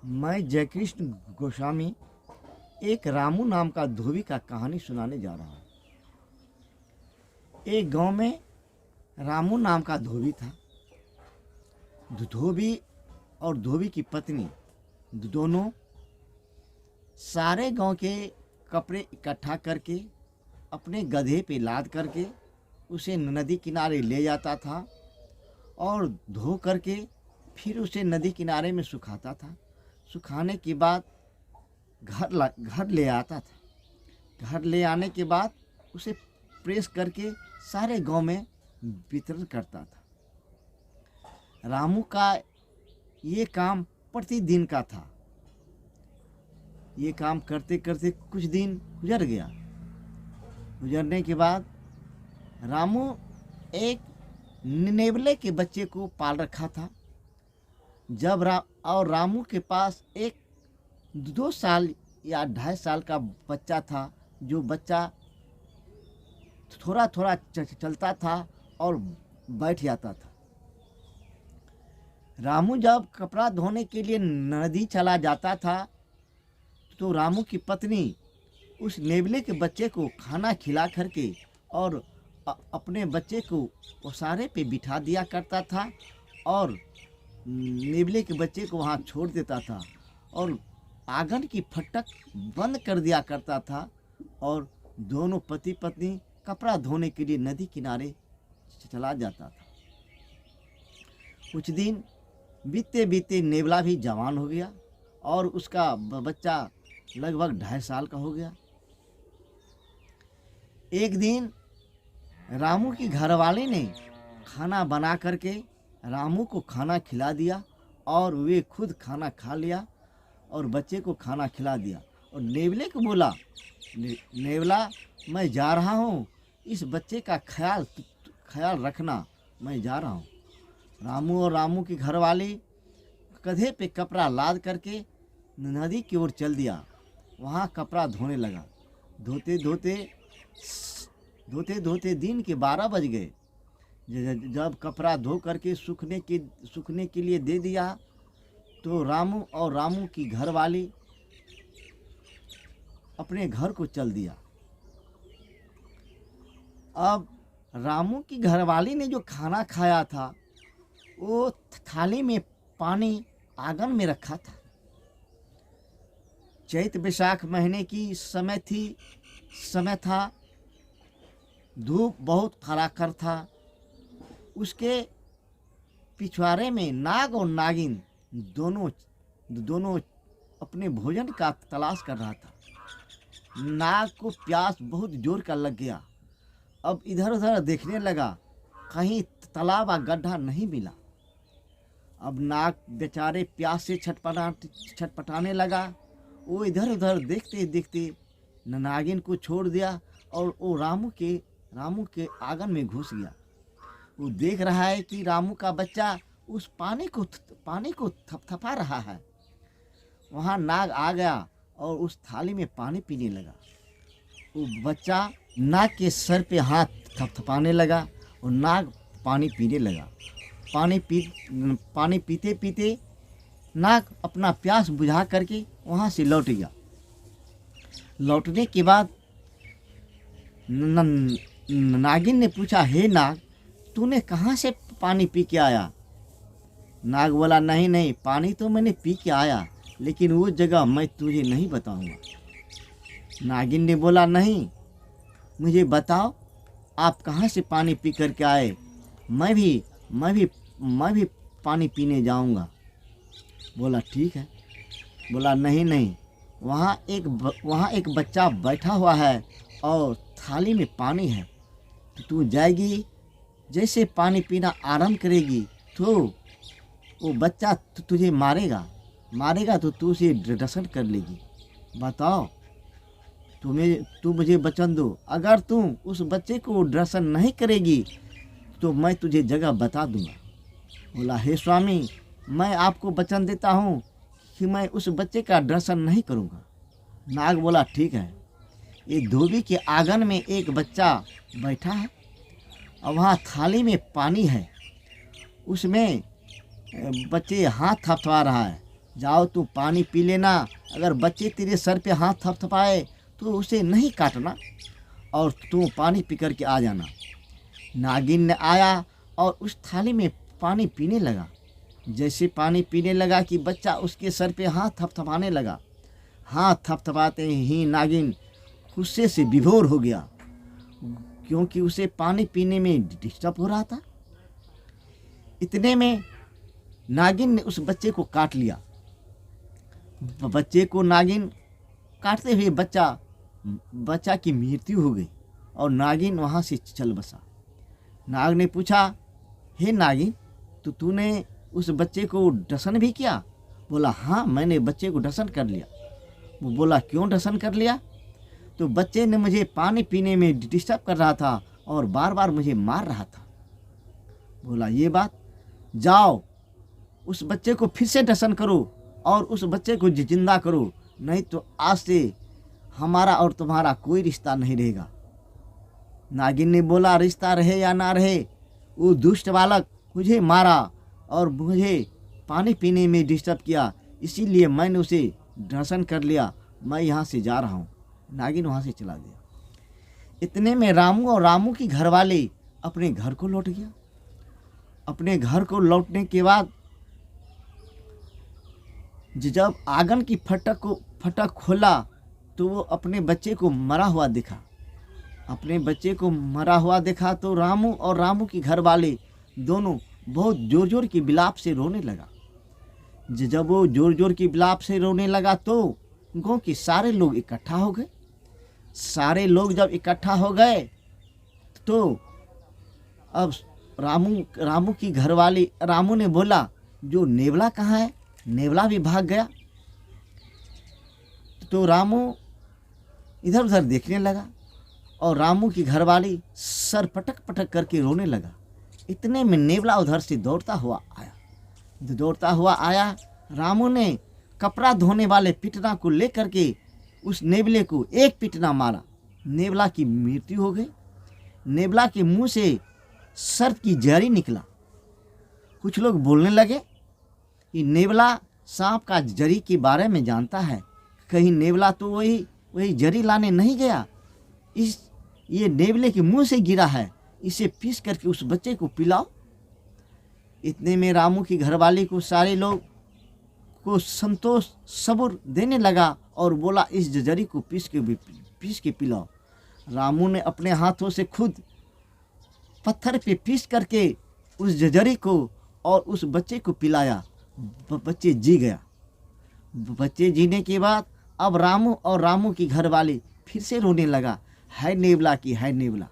मैं जयकृष्ण गोस्वामी एक रामू नाम का धोबी का कहानी सुनाने जा रहा हूँ। एक गांव में रामू नाम का धोबी था। धोबी और धोबी की पत्नी दोनों सारे गांव के कपड़े इकट्ठा करके अपने गधे पे लाद करके उसे नदी किनारे ले जाता था और धो करके फिर उसे नदी किनारे में सुखाता था। सुखाने के बाद घर ले आता था। घर ले आने के बाद उसे प्रेस करके सारे गांव में वितरण करता था। रामू का ये काम प्रतिदिन का था। ये काम करते करते कुछ दिन गुजर गया। गुजरने के बाद रामू एक नेवले के बच्चे को पाल रखा था। जब रामू के पास एक 2 साल या 2.5 साल का बच्चा था, जो बच्चा थोड़ा थोड़ा चलता था और बैठ जाता था। रामू जब कपड़ा धोने के लिए नदी चला जाता था तो रामू की पत्नी उस नेवले के बच्चे को खाना खिला करके और अपने बच्चे को ओसारे पे बिठा दिया करता था और नेवले के बच्चे को वहाँ छोड़ देता था और आंगन की फटक बंद कर दिया करता था और दोनों पति पत्नी कपड़ा धोने के लिए नदी किनारे चला जाता था। कुछ दिन बीते बीते नेवला भी जवान हो गया और उसका बच्चा लगभग 2.5 साल का हो गया। एक दिन रामू की घरवाली ने खाना बना करके रामू को खाना खिला दिया और वे खुद खाना खा लिया और बच्चे को खाना खिला दिया और नेवले को बोला, नेवला मैं जा रहा हूँ, इस बच्चे का ख्याल रखना, मैं जा रहा हूँ। रामू और रामू की घरवाली गधे पे कपड़ा लाद करके नदी की ओर चल दिया। वहाँ कपड़ा धोने लगा। धोते धोते दिन के 12 बज गए। जब कपड़ा धो करके सूखने के लिए दे दिया तो रामू और रामू की घरवाली अपने घर को चल दिया। अब रामू की घरवाली ने जो खाना खाया था वो थाली में पानी आंगन में रखा था। चैत बैसाख महीने की समय था। धूप बहुत कड़ाकर था। उसके पिछवाड़े में नाग और नागिन दोनों अपने भोजन का तलाश कर रहा था। नाग को प्यास बहुत जोर का लग गया। अब इधर उधर देखने लगा, कहीं तालाब या गड्ढा नहीं मिला। अब नाग बेचारे प्यास से छटपटाने लगा। वो इधर उधर देखते देखते नागिन को छोड़ दिया और वो रामू के आंगन में घुस गया। वो देख रहा है कि रामू का बच्चा उस पानी को थपथपा रहा है। वहाँ नाग आ गया और उस थाली में पानी पीने लगा। वो बच्चा नाग के सर पे हाथ थपथपाने लगा और नाग पानी पीने लगा। पानी पीते पीते नाग अपना प्यास बुझा करके वहाँ से लौट गया। लौटने के बाद नागिन ने पूछा, हे नाग, तूने कहाँ से पानी पी के आया? नाग बोला, नहीं, पानी तो मैंने पी के आया, लेकिन वो जगह मैं तुझे नहीं बताऊंगा। नागिन ने बोला, नहीं, मुझे बताओ, आप कहाँ से पानी पी करके आए? मैं भी पानी पीने जाऊंगा। बोला, ठीक है। बोला, नहीं, वहाँ एक बच्चा बैठा हुआ है और थाली में पानी है। तो तू जाएगी, जैसे पानी पीना आरंभ करेगी तो वो बच्चा तुझे मारेगा तो तू उसे दर्शन कर लेगी। बताओ, तू मुझे वचन दो, अगर तू उस बच्चे को दर्शन नहीं करेगी तो मैं तुझे जगह बता दूंगा। बोला, हे स्वामी, मैं आपको वचन देता हूँ कि मैं उस बच्चे का दर्शन नहीं करूँगा। नाग बोला, ठीक है। ये धोबी के आंगन में एक बच्चा बैठा है और वहाँ थाली में पानी है, उसमें बच्चे हाथ थपथपा रहा है जाओ तू पानी पी लेना, अगर बच्चे तेरे सर पे हाथ थपथपाए तो उसे नहीं काटना और तू पानी पी कर के आ जाना। नागिन ने आया और उस थाली में पानी पीने लगा। जैसे पानी पीने लगा कि बच्चा उसके सर पे हाथ थपथपाने लगा। हाथ थपथपाते ही नागिन गुस्से से विभोर हो गया, क्योंकि उसे पानी पीने में डिस्टर्ब हो रहा था। इतने में नागिन ने उस बच्चे को काट लिया। बच्चे को नागिन काटते हुए बच्चा की मृत्यु हो गई और नागिन वहाँ से चल बसा। नाग ने पूछा, हे नागिन, तूने उस बच्चे को दर्शन भी किया? बोला, हाँ, मैंने बच्चे को दर्शन कर लिया। वो बोला, क्यों दर्शन कर लिया? तो बच्चे ने मुझे पानी पीने में डिस्टर्ब कर रहा था और बार बार मुझे मार रहा था। बोला, ये बात, जाओ उस बच्चे को फिर से दर्शन करो और उस बच्चे को जिंदा करो, नहीं तो आज से हमारा और तुम्हारा कोई रिश्ता नहीं रहेगा। नागिन ने बोला, रिश्ता रहे या ना रहे, वो दुष्ट बालक मुझे मारा और मुझे पानी पीने में डिस्टर्ब किया, इसीलिए मैंने उसे दर्शन कर लिया। मैं यहाँ से जा रहा हूँ। नागिन वहाँ से चला गया। इतने में रामू और रामू की घरवाले अपने घर को लौट गया। अपने घर को लौटने के बाद जब आंगन की फटक खोला तो वो अपने बच्चे को मरा हुआ देखा। अपने बच्चे को मरा हुआ देखा तो रामू और रामू की घरवाले दोनों बहुत जोर जोर की विलाप से रोने लगा। जब वो जोर जोर की विलाप से रोने लगा तो गाँव के सारे लोग इकट्ठा हो गए। सारे लोग जब इकट्ठा हो गए तो अब रामू की घरवाली रामू ने बोला, जो नेवला कहाँ है? नेवला भी भाग गया। तो रामू इधर उधर देखने लगा और रामू की घरवाली सर पटक पटक करके रोने लगा। इतने में नेवला उधर से दौड़ता हुआ आया। रामू ने कपड़ा धोने वाले पिटना को लेकर के उस नेवले को एक पिटना मारा। नेवला की मृत्यु हो गई। नेवला के मुंह से सर्प की जरी निकला। कुछ लोग बोलने लगे कि नेवला सांप का जरी के बारे में जानता है, कहीं नेवला तो वही जरी लाने नहीं गया, ये नेवले के मुंह से गिरा है, इसे पीस करके उस बच्चे को पिलाओ। इतने में रामू की घरवाली को सारे लोग को संतोष सब्र देने लगा और बोला, इस जरी को पीस के पिलाओ। रामू ने अपने हाथों से खुद पत्थर पे पीस करके उस जरी को और उस बच्चे को पिलाया। बच्चे जी गया। बच्चे जीने के बाद अब रामू और रामू की घरवाली फिर से रोने लगा, है नेवला की है नेवला।